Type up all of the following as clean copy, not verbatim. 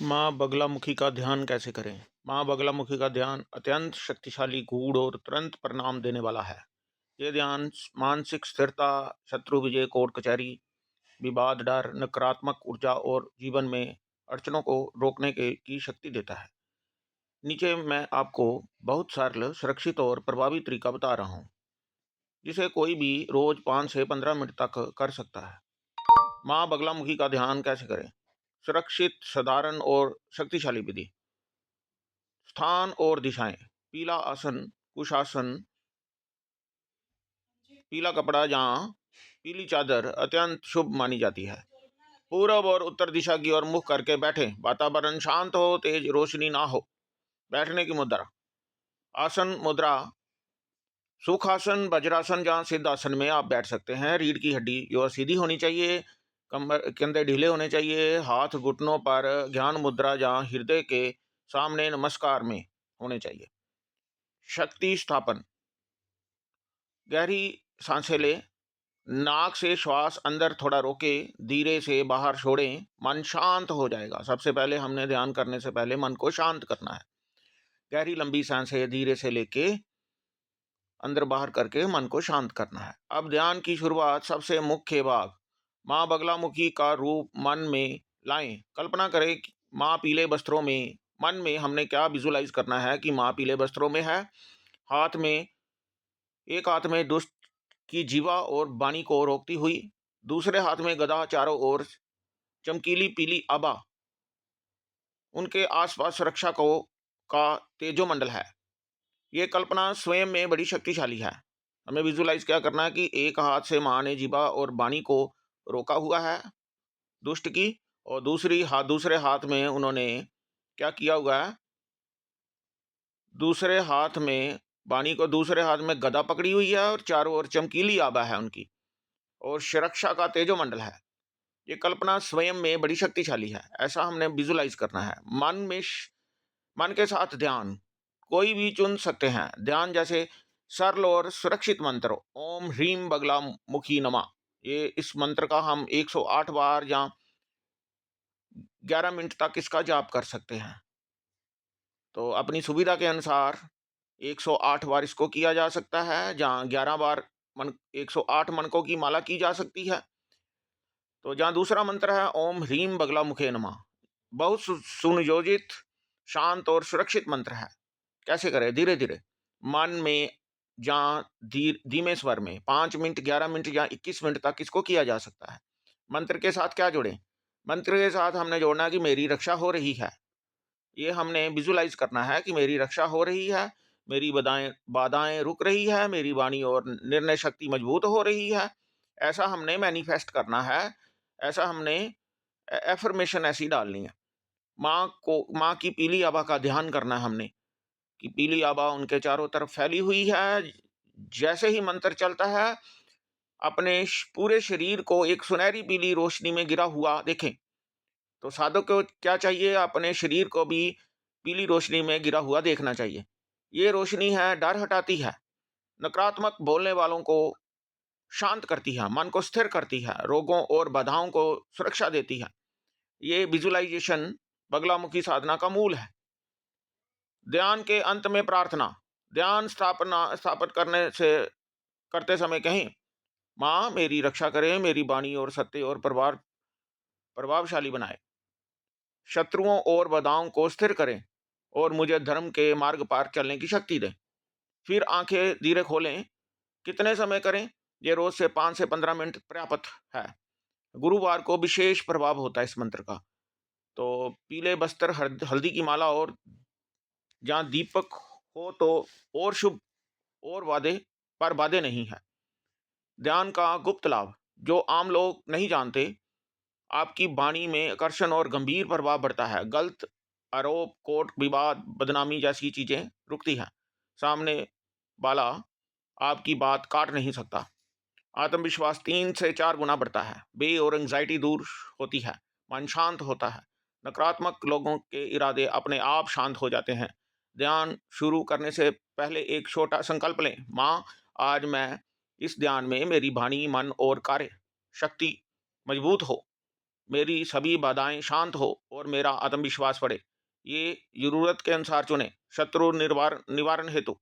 माँ बगलामुखी का ध्यान कैसे करें? माँ बगलामुखी का ध्यान अत्यंत शक्तिशाली, गूढ़ और तुरंत परिणाम देने वाला है। ये ध्यान मानसिक स्थिरता, शत्रु विजय, कोर्ट कचहरी, विवाद, डर, नकारात्मक ऊर्जा और जीवन में अड़चनों को रोकने की शक्ति देता है। नीचे मैं आपको बहुत सरल, सुरक्षित और प्रभावी तरीका बता रहा हूँ, जिसे कोई भी रोज 5 से 15 मिनट तक कर सकता है। माँ बगलामुखी का ध्यान कैसे करें? सुरक्षित, साधारण और शक्तिशाली विधि। स्थान और दिशाएं: पीला आसन, कुशासन, पीला कपड़ा जहाँ पीली चादर अत्यंत शुभ मानी जाती है। पूरब और उत्तर दिशा की ओर मुख करके बैठें। वातावरण शांत हो, तेज रोशनी ना हो। बैठने की मुद्रा: आसन मुद्रा सुखासन, वज्रासन, जहाँ सिद्ध आसन में आप बैठ सकते हैं। रीढ़ की हड्डी जो सीधी होनी चाहिए, कमर कंधे ढीले होने चाहिए। हाथ घुटनों पर ज्ञान मुद्रा जहाँ हृदय के सामने नमस्कार में होने चाहिए। शक्ति स्थापन: गहरी सांसें लें, नाक से श्वास अंदर थोड़ा रोके, धीरे से बाहर छोड़ें। मन शांत हो जाएगा। सबसे पहले हमने ध्यान करने से पहले मन को शांत करना है। गहरी लंबी सांसें धीरे से लेके अंदर बाहर करके मन को शांत करना है। अब ध्यान की शुरुआत, सबसे मुख्य भाग, माँ बगलामुखी का रूप मन में लाएं। कल्पना करें कि माँ पीले वस्त्रों में, मन में हमने क्या विजुलाइज करना है कि माँ पीले वस्त्रों में है। हाथ में, एक हाथ में दुष्ट की जीवा और वाणी को रोकती हुई, दूसरे हाथ में गदा, चारों ओर चमकीली पीली आभा, उनके आसपास सुरक्षा को का तेजोमंडल है। ये कल्पना स्वयं में बड़ी शक्तिशाली है। हमें विजुलाइज क्या करना है कि एक हाथ से माँ ने जीवा और वाणी को रोका हुआ है, दुष्ट की, और दूसरे हाथ में उन्होंने क्या किया हुआ है, दूसरे हाथ में वाणी को, दूसरे हाथ में गदा पकड़ी हुई है और चारों ओर चमकीली आभा है उनकी, और सुरक्षा का तेजोमंडल है। ये कल्पना स्वयं में बड़ी शक्तिशाली है। ऐसा हमने विजुलाइज करना है। मन के साथ ध्यान कोई भी चुन सकते हैं। ध्यान जैसे सरल और सुरक्षित मंत्र, ओम ह्रीम बगला मुखी नमा, ये इस मंत्र का हम 108 बार या 11 मिनट तक इसका जाप कर सकते हैं। तो अपनी सुविधा के अनुसार 108 बार इसको किया जा सकता है, जहाँ 11 बार 108 मनकों की माला की जा सकती है। तो जहाँ दूसरा मंत्र है ओम ह्रीम बगला मुखे नमः, बहुत सुनियोजित, शांत और सुरक्षित मंत्र है। कैसे करें? धीरे धीरे मन में, जहाँ धीमे स्वर में 5 मिनट, 11 मिनट या 21 मिनट तक इसको किया जा सकता है। मंत्र के साथ क्या जोड़ें? मंत्र के साथ हमने जोड़ना है कि मेरी रक्षा हो रही है। ये हमने विजुलाइज करना है कि मेरी रक्षा हो रही है, मेरी बाधाएं रुक रही है, मेरी वाणी और निर्णय शक्ति मजबूत हो रही है। ऐसा हमने मैनिफेस्ट करना है। ऐसा हमने एफर्मेशन ऐसी डालनी है। माँ की पीली आभा का ध्यान करना है हमने, कि पीली आभा उनके चारों तरफ फैली हुई है। जैसे ही मंत्र चलता है, अपने पूरे शरीर को एक सुनहरी पीली रोशनी में गिरा हुआ देखें। तो साधक को क्या चाहिए? अपने शरीर को भी पीली रोशनी में गिरा हुआ देखना चाहिए। ये रोशनी है, डर हटाती है, नकारात्मक बोलने वालों को शांत करती है, मन को स्थिर करती है, रोगों और बाधाओं को सुरक्षा देती है। ये विजुलाइजेशन बगलामुखी साधना का मूल है। ध्यान के अंत में प्रार्थना। ध्यान स्थापित करते समय कहें, माँ मेरी रक्षा करें, मेरी वाणी और सत्य और प्रभावशाली बनाए, शत्रुओं और बाधाओं को स्थिर करें और मुझे धर्म के मार्ग पर चलने की शक्ति दें। फिर आंखें धीरे खोलें। कितने समय करें? ये रोज से 5 से 15 मिनट पर्याप्त है। गुरुवार को विशेष प्रभाव होता है इस मंत्र का। तो पीले बस्तर, हल्दी की माला और जहाँ दीपक हो तो और शुभ, और वादे नहीं है। ध्यान का गुप्त लाभ जो आम लोग नहीं जानते, आपकी वाणी में आकर्षण और गंभीर प्रभाव बढ़ता है। गलत आरोप, कोर्ट विवाद, बदनामी जैसी चीजें रुकती हैं। सामने वाला आपकी बात काट नहीं सकता। आत्मविश्वास 3 से 4 गुना बढ़ता है। बे और एंग्जाइटी दूर होती है। मन शांत होता है। नकारात्मक लोगों के इरादे अपने आप शांत हो जाते हैं। ध्यान शुरू करने से पहले एक छोटा संकल्प लें। माँ, आज मैं इस ध्यान में मेरी वाणी, मन और कार्य शक्ति मजबूत हो। मेरी सभी बाधाएं शांत हो और मेरा आत्मविश्वास बढ़े। ये जरूरत के अनुसार चुने। शत्रु निवारण हेतु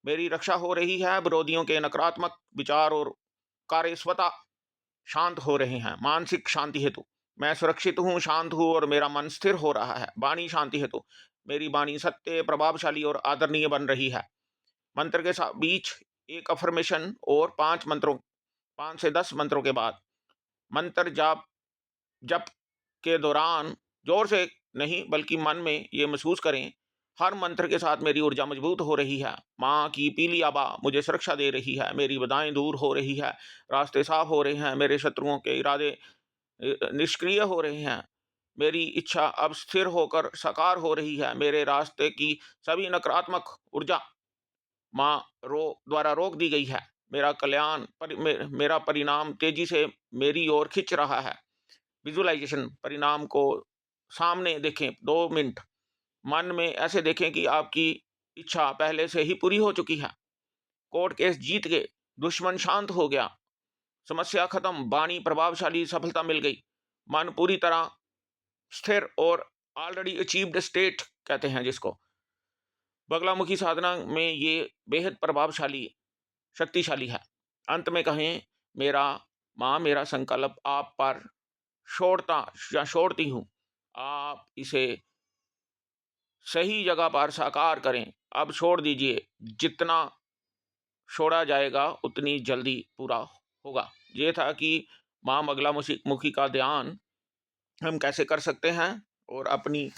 मेरी रक्षा हो रही है। विरोधियों के नकारात्मक विचार और कार्य स्वतः शांत हो रहे हैं। मानसिक शांति हेतु मैं सुरक्षित हूँ, शांत हूँ और मेरा मन स्थिर हो रहा है। वाणी शांति हेतु मेरी वाणी सत्य, प्रभावशाली और आदरणीय बन रही है। मंत्र के साथ बीच एक अफर्मेशन और 5 से 10 मंत्रों के बाद मंत्र जाप जप के दौरान जोर से नहीं बल्कि मन में ये महसूस करें, हर मंत्र के साथ मेरी ऊर्जा मजबूत हो रही है। माँ की पीली आभा मुझे सुरक्षा दे रही है। मेरी बाधाएं दूर हो रही है, रास्ते साफ हो रहे हैं। मेरे शत्रुओं के इरादे निष्क्रिय हो रहे हैं। मेरी इच्छा अब स्थिर होकर साकार हो रही है। मेरे रास्ते की सभी नकारात्मक ऊर्जा माँ द्वारा रोक दी गई है। मेरा मेरा परिणाम तेजी से मेरी ओर खिंच रहा है। विजुअलाइजेशन परिणाम को सामने देखें। 2 मिनट मन में ऐसे देखें कि आपकी इच्छा पहले से ही पूरी हो चुकी है। कोर्ट केस जीत गए, दुश्मन शांत हो गया, समस्या खत्म, वाणी प्रभावशाली, सफलता मिल गई। मन पूरी तरह स्थिर और ऑलरेडी अचीव्ड स्टेट कहते हैं जिसको। बगलामुखी साधना में ये बेहद प्रभावशाली शक्तिशाली है। अंत में कहें, मेरा माँ मेरा संकल्प आप पर छोड़ती हूँ। आप इसे सही जगह पर साकार करें। अब छोड़ दीजिए। जितना छोड़ा जाएगा उतनी जल्दी पूरा होगा। ये था कि माँ बगलामुखी का ध्यान हम कैसे कर सकते हैं और अपनी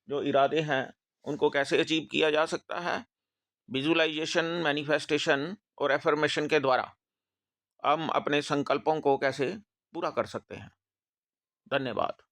जो इरादे हैं उनको कैसे अचीव किया जा सकता है। विजुअलाइजेशन, मैनिफेस्टेशन और एफर्मेशन के द्वारा हम अपने संकल्पों को कैसे पूरा कर सकते हैं। धन्यवाद।